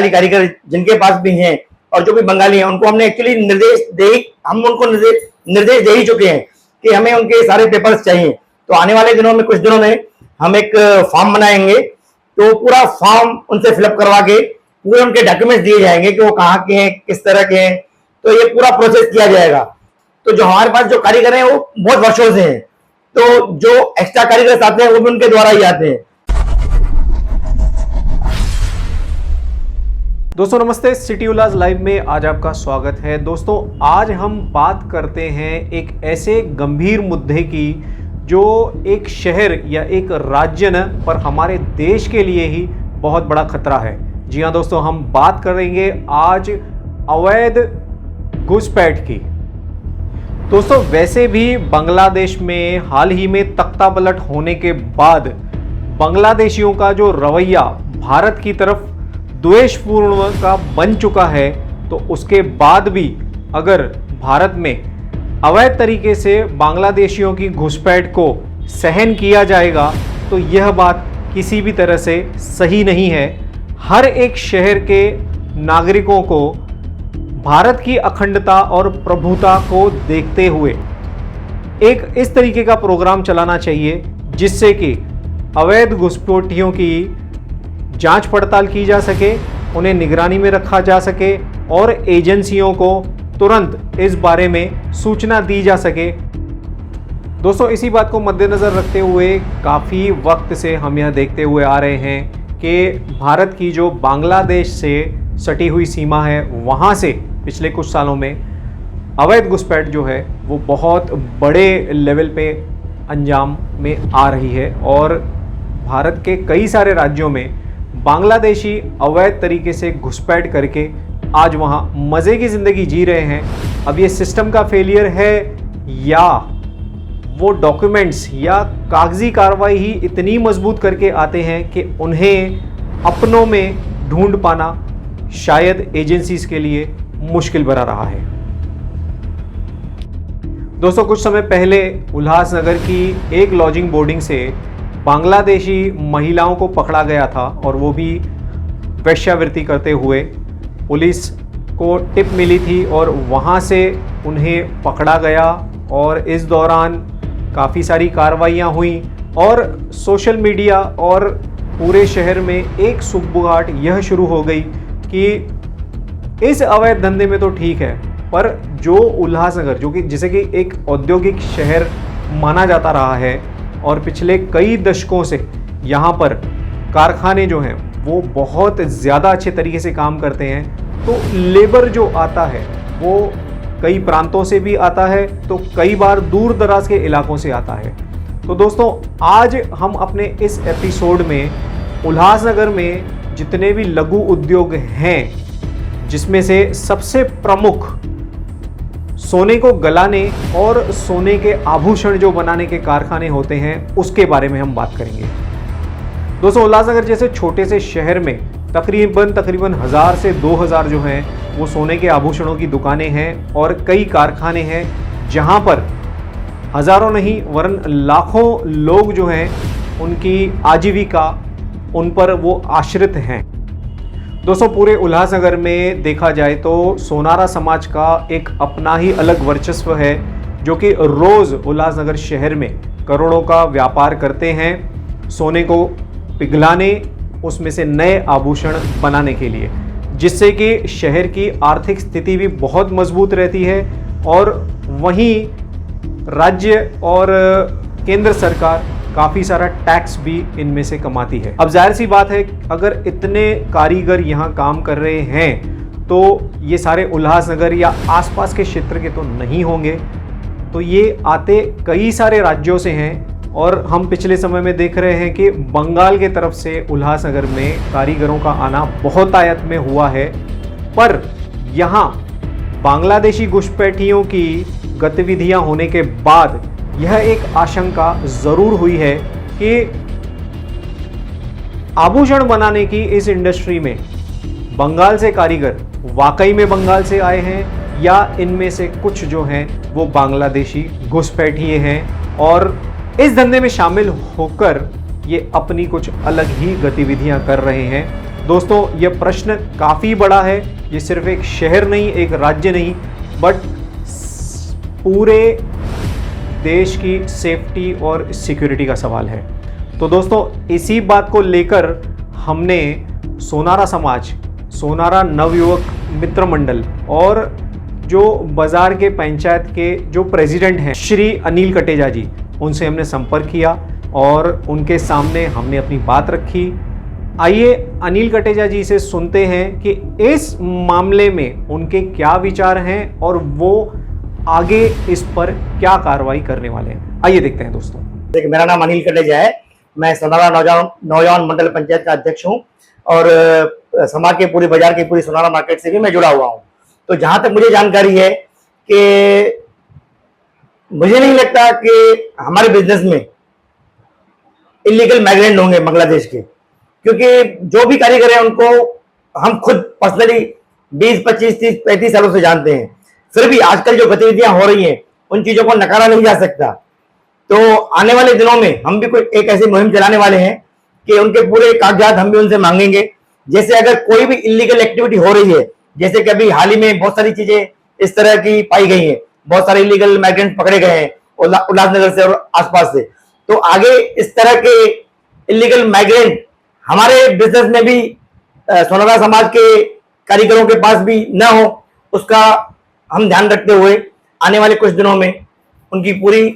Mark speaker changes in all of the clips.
Speaker 1: बंगाली कारीगर जिनके पास भी हैं और जो भी बंगाली हैं उनको हमने एक्चुअली निर्देश दे ही चुके हैं कि हमें उनके सारे पेपर्स चाहिए। तो आने वाले दिनों में, कुछ दिनों में हम एक फॉर्म बनाएंगे, तो पूरा फॉर्म उनसे फिलअप करवा के पूरे उनके डॉक्यूमेंट्स दिए जाएंगे कि वो कहाँ के हैं, किस तरह के हैं। तो ये पूरा प्रोसेस किया जाएगा। तो जो हमारे पास जो कारीगर हैं वो बहुत वर्षों से हैं, तो जो एक्स्ट्रा कारीगर आते हैं वो भी उनके द्वारा ही आते हैं।
Speaker 2: दोस्तों नमस्ते, सिटी उल्लास लाइव में आज आपका स्वागत है। दोस्तों आज हम बात करते हैं एक ऐसे गंभीर मुद्दे की जो एक शहर या एक राज्य न पर हमारे देश के लिए ही बहुत बड़ा खतरा है। जी हाँ दोस्तों, हम बात करेंगे आज अवैध घुसपैठ की। दोस्तों वैसे भी बांग्लादेश में हाल ही में तख्ता पलट होने के बाद बांग्लादेशियों का जो रवैया भारत की तरफ द्वेषपूर्ण का बन चुका है, तो उसके बाद भी अगर भारत में अवैध तरीके से बांग्लादेशियों की घुसपैठ को सहन किया जाएगा तो यह बात किसी भी तरह से सही नहीं है। हर एक शहर के नागरिकों को भारत की अखंडता और प्रभुता को देखते हुए एक इस तरीके का प्रोग्राम चलाना चाहिए जिससे कि अवैध घुसपैठियों की जांच पड़ताल की जा सके, उन्हें निगरानी में रखा जा सके और एजेंसियों को तुरंत इस बारे में सूचना दी जा सके। दोस्तों इसी बात को मद्देनज़र रखते हुए काफ़ी वक्त से हम यह देखते हुए आ रहे हैं कि भारत की जो बांग्लादेश से सटी हुई सीमा है वहाँ से पिछले कुछ सालों में अवैध घुसपैठ जो है वो बहुत बड़े लेवल पे अंजाम में आ रही है और भारत के कई सारे राज्यों में बांग्लादेशी अवैध तरीके से घुसपैठ करके आज वहाँ मज़े की ज़िंदगी जी रहे हैं। अब ये सिस्टम का फेलियर है या वो डॉक्यूमेंट्स या कागजी कार्रवाई ही इतनी मजबूत करके आते हैं कि उन्हें अपनों में ढूंढ पाना शायद एजेंसीज के लिए मुश्किल भरा रहा है। दोस्तों कुछ समय पहले उल्लासनगर की एक लॉजिंग बोर्डिंग से बांग्लादेशी महिलाओं को पकड़ा गया था और वो भी वेश्यावृत्ति करते हुए। पुलिस को टिप मिली थी और वहाँ से उन्हें पकड़ा गया और इस दौरान काफ़ी सारी कार्रवाइयाँ हुई और सोशल मीडिया और पूरे शहर में एक सुगबुगाहट यह शुरू हो गई कि इस अवैध धंधे में तो ठीक है, पर जो उल्लासनगर जो कि जिसे कि एक औद्योगिक शहर माना जाता रहा है और पिछले कई दशकों से यहाँ पर कारखाने जो हैं वो बहुत ज़्यादा अच्छे तरीके से काम करते हैं, तो लेबर जो आता है वो कई प्रांतों से भी आता है, तो कई बार दूर दराज के इलाकों से आता है। तो दोस्तों आज हम अपने इस एपिसोड में उल्लासनगर में जितने भी लघु उद्योग हैं, जिसमें से सबसे प्रमुख सोने को गलाने और सोने के आभूषण जो बनाने के कारखाने होते हैं उसके बारे में हम बात करेंगे। दोस्तों उल्लासनगर जैसे छोटे से शहर में तकरीबन 1000 से 2000 जो हैं वो सोने के आभूषणों की दुकानें हैं और कई कारखाने हैं जहां पर हज़ारों नहीं वरन लाखों लोग जो हैं उनकी आजीविका उन पर वो आश्रित हैं। दोस्तों पूरे उल्लासनगर में देखा जाए तो सोनारा समाज का एक अपना ही अलग वर्चस्व है जो कि रोज़ उल्लासनगर शहर में करोड़ों का व्यापार करते हैं सोने को पिघलाने, उसमें से नए आभूषण बनाने के लिए, जिससे कि शहर की आर्थिक स्थिति भी बहुत मजबूत रहती है और वहीं राज्य और केंद्र सरकार काफ़ी सारा टैक्स भी इनमें से कमाती है। अब जाहिर सी बात है अगर इतने कारीगर यहाँ काम कर रहे हैं तो ये सारे उल्लासनगर या आसपास के क्षेत्र के तो नहीं होंगे, तो ये आते कई सारे राज्यों से हैं और हम पिछले समय में देख रहे हैं कि बंगाल के तरफ से उल्लासनगर में कारीगरों का आना बहुत आयत में हुआ है। पर यहाँ बांग्लादेशी घुसपैठियों की गतिविधियाँ होने के बाद यह एक आशंका ज़रूर हुई है कि आभूषण बनाने की इस इंडस्ट्री में बंगाल से कारीगर वाकई में बंगाल से आए हैं या इनमें से कुछ जो हैं वो बांग्लादेशी घुसपैठिए हैं और इस धंधे में शामिल होकर ये अपनी कुछ अलग ही गतिविधियां कर रहे हैं दोस्तों ये प्रश्न काफ़ी बड़ा है। ये सिर्फ एक शहर नहीं, एक राज्य नहीं, बट पूरे देश की सेफ्टी और सिक्योरिटी का सवाल है। तो दोस्तों इसी बात को लेकर हमने सोनारा समाज, सोनारा नवयुवक मित्र मंडल और जो बाज़ार के पंचायत के जो प्रेसिडेंट हैं श्री अनिल कटेजा जी, उनसे हमने संपर्क किया और उनके सामने हमने अपनी बात रखी। आइए अनिल कटेजा जी से सुनते हैं कि इस मामले में उनके क्या विचार हैं और वो आगे इस पर क्या कार्रवाई करने वाले हैं। आइए देखते हैं दोस्तों।
Speaker 1: देखिए, मेरा नाम अनिल कटेजा है। मैं सोनारा नौजवान मंडल पंचायत का अध्यक्ष हूँ और समाज के पूरे बाजार की पूरी सोनारा मार्केट से भी मैं जुड़ा हुआ हूँ। तो जहां तक मुझे जानकारी है कि मुझे नहीं लगता कि हमारे बिजनेस में इलीगल माइग्रेंट होंगे बांग्लादेश के, क्योंकि जो भी कारीगर हैं उनको हम खुद पर्सनली 20, 25, 30, 35 सालों से जानते हैं। फिर भी आजकल जो गतिविधियां हो रही हैं उन चीजों को नकारा नहीं जा सकता। तो आने वाले दिनों में हम भी कोई एक ऐसी मुहिम चलाने वाले हैं कि उनके पूरे कागजात हम भी उनसे मांगेंगे। जैसे अगर कोई भी इलीगल एक्टिविटी हो रही है, जैसे कि अभी हाल ही में बहुत सारी चीजें इस तरह की पाई गई हैं, बहुत सारे इलीगल माइग्रेंट पकड़े गए हैं उल्लासनगर से और आसपास से, तो आगे इस तरह के इलीगल माइग्रेंट हमारे बिजनेस में भी सोनारा समाज के कारीगरों के पास भी न हो, उसका हम ध्यान रखते हुए आने वाले कुछ दिनों में उनकी पूरी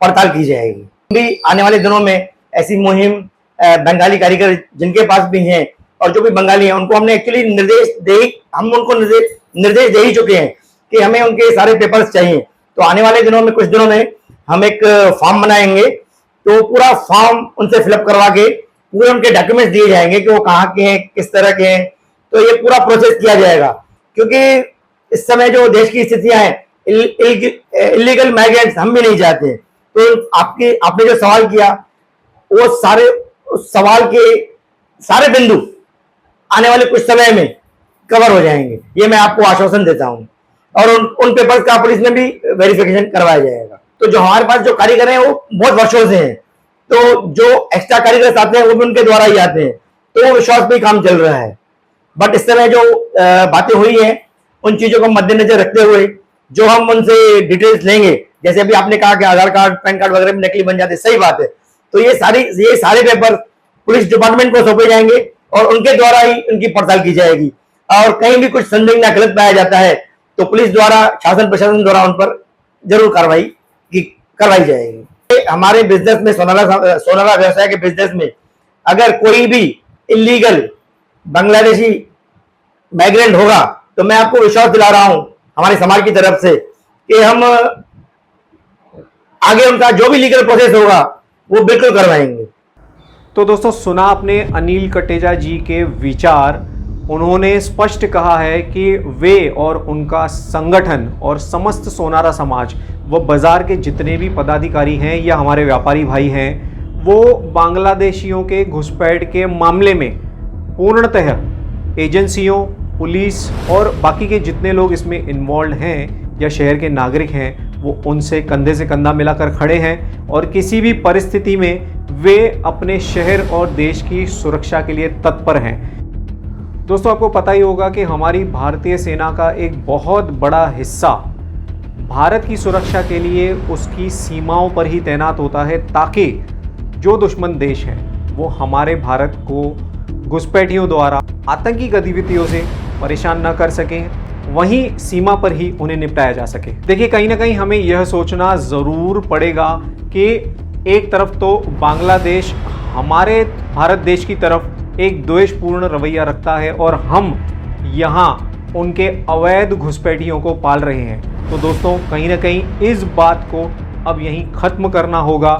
Speaker 1: पड़ताल की जाएगी। भी आने वाले दिनों में ऐसी मुहिम बंगाली कारीगर जिनके पास भी हैं और जो भी बंगाली हैं उनको हमने एक्चुअली निर्देश दे ही चुके हैं कि हमें उनके सारे पेपर्स चाहिए। तो आने वाले दिनों में कुछ दिनों में हम एक फॉर्म बनाएंगे, तो पूरा फॉर्म उनसे फिलअप करवा के पूरे उनके डॉक्यूमेंट्स दिए जाएंगे कि वो कहाँ के हैं, किस तरह के हैं। तो ये पूरा प्रोसेस किया जाएगा, क्योंकि इस समय जो देश की स्थितियां हैं, इलीगल माइग्रेंट्स हम भी नहीं चाहते। तो आपने जो सवाल किया वो सारे उस सवाल के सारे बिंदु आने वाले कुछ समय में कवर हो जाएंगे, ये मैं आपको आश्वासन देता हूं। और उन पेपर्स का पुलिस में भी वेरिफिकेशन करवाया जाएगा। तो जो हमारे पास जो कारीगर हैं वो बहुत वर्षों से हैं, तो जो एक्स्ट्रा कारीगर आते हैं वो भी उनके द्वारा ही आते हैं, तो वो विश्वास पे काम चल रहा है। बट इस तरह जो बातें हुई हैं उन चीजों को मद्देनजर रखते हुए जो हम उनसे डिटेल्स लेंगे, जैसे अभी आपने कहा कि आधार कार्ड, पैन कार्ड वगैरह भी नकली बन जाते, सही बात है। तो ये सारे पेपर पुलिस डिपार्टमेंट को सौंपे जाएंगे और उनके द्वारा ही उनकी पड़ताल की जाएगी। और कहीं भी कुछ संदिग्ध या गलत पाया जाता है तो पुलिस द्वारा, शासन प्रशासन द्वारा उन पर जरूर कार्रवाई करवाई जाएगी। हमारे बिजनेस में, सोनारा व्यवसाय के बिजनेस में अगर कोई भी इलीगल बांग्लादेशी माइग्रेंट होगा तो मैं आपको विश्वास दिला रहा हूं हमारे समाज की तरफ से कि हम आगे उनका जो भी लीगल प्रोसेस होगा वो बिल्कुल करवाएंगे।
Speaker 2: तो दोस्तों सुना आपने अनिल कटेजा जी के विचार। उन्होंने स्पष्ट कहा है कि वे और उनका संगठन और समस्त सोनारा समाज, वो बाज़ार के जितने भी पदाधिकारी हैं या हमारे व्यापारी भाई हैं, वो बांग्लादेशियों के घुसपैठ के मामले में पूर्णतः एजेंसियों, पुलिस और बाकी के जितने लोग इसमें इन्वॉल्व हैं या शहर के नागरिक हैं, वो उनसे कंधे से कंधा मिलाकर खड़े हैं और किसी भी परिस्थिति में वे अपने शहर और देश की सुरक्षा के लिए तत्पर हैं। दोस्तों आपको पता ही होगा कि हमारी भारतीय सेना का एक बहुत बड़ा हिस्सा भारत की सुरक्षा के लिए उसकी सीमाओं पर ही तैनात होता है, ताकि जो दुश्मन देश हैं वो हमारे भारत को घुसपैठियों द्वारा आतंकी गतिविधियों से परेशान न कर सकें, वहीं सीमा पर ही उन्हें निपटाया जा सके। देखिए कहीं ना कहीं हमें यह सोचना ज़रूर पड़ेगा कि एक तरफ तो बांग्लादेश हमारे भारत देश की तरफ एक द्वेषपूर्ण रवैया रखता है और हम यहाँ उनके अवैध घुसपैठियों को पाल रहे हैं। तो दोस्तों कहीं ना कहीं इस बात को अब यहीं ख़त्म करना होगा।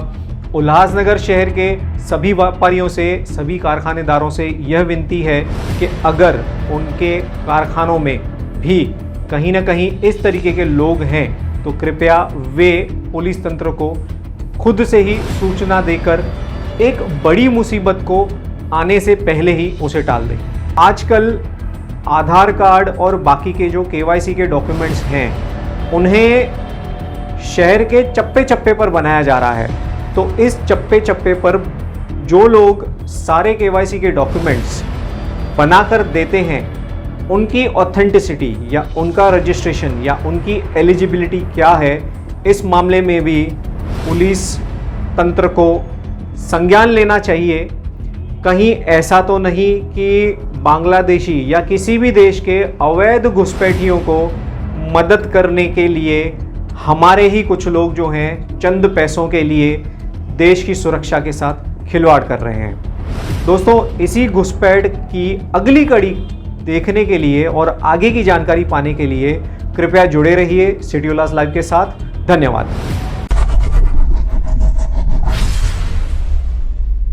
Speaker 2: उल्लासनगर शहर के सभी व्यापारियों से, सभी कारखानेदारों से यह विनती है कि अगर उनके कारखानों में भी कहीं ना कहीं इस तरीके के लोग हैं तो कृपया वे पुलिस तंत्र को खुद से ही सूचना देकर एक बड़ी मुसीबत को आने से पहले ही उसे टाल दें। आजकल आधार कार्ड और बाकी के जो KYC के डॉक्यूमेंट्स हैं उन्हें शहर के चप्पे चप्पे पर बनाया जा रहा है। तो इस चप्पे चप्पे पर जो लोग सारे KYC के डॉक्यूमेंट्स बनाकर देते हैं उनकी ऑथेंटिसिटी या उनका रजिस्ट्रेशन या उनकी एलिजिबिलिटी क्या है, इस मामले में भी पुलिस तंत्र को संज्ञान लेना चाहिए। कहीं ऐसा तो नहीं कि बांग्लादेशी या किसी भी देश के अवैध घुसपैठियों को मदद करने के लिए हमारे ही कुछ लोग जो हैं चंद पैसों के लिए देश की सुरक्षा के साथ खिलवाड़ कर रहे हैं। दोस्तों, इसी घुसपैठ की अगली कड़ी देखने के लिए और आगे की जानकारी पाने के लिए कृपया जुड़े रहिए सिटी उल्लास लाइव के साथ। धन्यवाद।